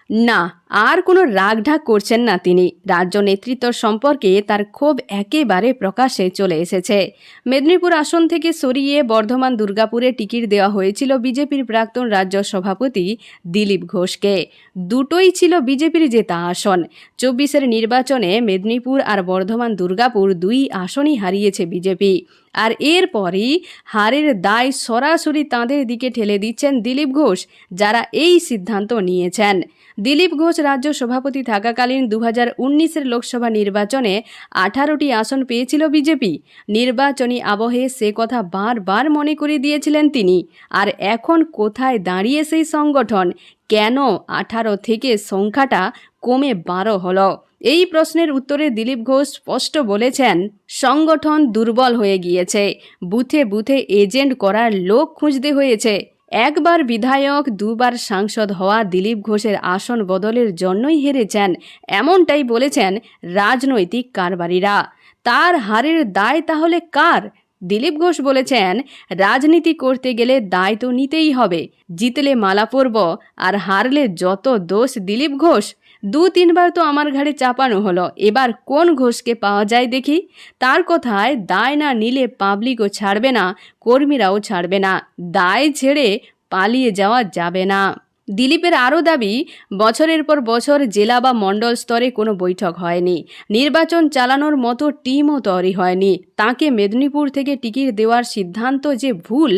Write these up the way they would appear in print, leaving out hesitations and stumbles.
না, আর কোনো রাগঢাক করছেন না তিনি। রাজ্য নেতৃত্ব সম্পর্কে তার ক্ষোভ একেবারে প্রকাশ্যে চলে এসেছে। মেদিনীপুর আসন থেকে সরিয়ে বর্ধমান দুর্গাপুরে টিকিট দেওয়া হয়েছিল বিজেপির প্রাক্তন রাজ্য সভাপতি দিলীপ ঘোষকে। দুটোই ছিল বিজেপির জেতা আসন। 24-এর নির্বাচনে মেদিনীপুর আর বর্ধমান দুর্গাপুর দুই আসনই হারিয়েছে বিজেপি। আর এরপরই হারের দায় সরাসরি তাঁদের দিকে ঠেলে দিচ্ছেন দিলীপ ঘোষ, যারা এই সিদ্ধান্ত নিয়েছেন। দিলীপ ঘোষ রাজ্য সভাপতি থাকাকালীন 2019-এর লোকসভা নির্বাচনে 18টি আসন পেয়েছিল বিজেপি। নির্বাচনী আবহে সে কথা বারবার মনে করিয়ে দিয়েছিলেন তিনি। আর এখন কোথায় দাঁড়িয়ে সেই সংগঠন? কেন 18 থেকে সংখ্যাটা কমে 12 হলো? এই প্রশ্নের উত্তরে দিলীপ ঘোষ স্পষ্ট বলেছেন, সংগঠন দুর্বল হয়ে গিয়েছে। বুথে বুথে এজেন্ট করার লোক খুঁজতে হয়েছে। একবার বিধায়ক, দুবার সাংসদ হওয়া দিলীপ ঘোষের আসন বদলের জন্যই হেরেছেন, এমনটাই বলেছেন রাজনৈতিক কারবারিরা। তার হারের দায় তাহলে কার? দিলীপ ঘোষ বলেছেন, রাজনীতি করতে গেলে দায় তো নিতেই হবে। জিতলে মালা পরব, আর হারলে যত দোষ দিলীপ ঘোষ। 2-3বার তো আমার ঘাড়ে চাপানো হলো, এবার কোন ঘোষকে পাওয়া যায় দেখি। তার কথায় দায় না নিলে পাবলিকও ছাড়বে না, কর্মীরাও ছাড়বে না। দায় ছেড়ে পালিয়ে যাওয়া যাবে না। দিলীপের আরও দাবি, বছরের পর বছর জেলা বা মণ্ডল স্তরে কোনো বৈঠক হয়নি, নির্বাচন চালানোর মতো টিমও তৈরি হয়নি। তাকে মেদিনীপুর থেকে টিকিট দেওয়ার সিদ্ধান্ত যে ভুল,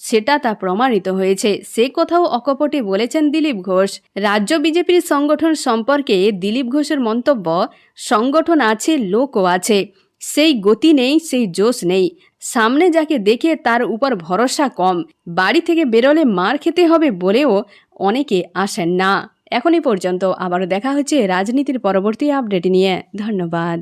সেটা তা প্রমাণিত হয়েছে। সে কথাও অকপটে বলেছেন দিলীপ ঘোষ। রাজ্য বিজেপির সংগঠন সম্পর্কে দিলীপ ঘোষের মন্তব্য, সংগঠন আছে, লোকও আছে, সেই গতি নেই, সেই জোশ নেই। সামনে যাকে দেখে তার উপর ভরসা কম। বাড়ি থেকে বেরোলে মার খেতে হবে বলেও অনেকে আসেন না। এখনই পর্যন্ত। আবারও দেখা হচ্ছে রাজনীতির পরবর্তী আপডেট নিয়ে। ধন্যবাদ।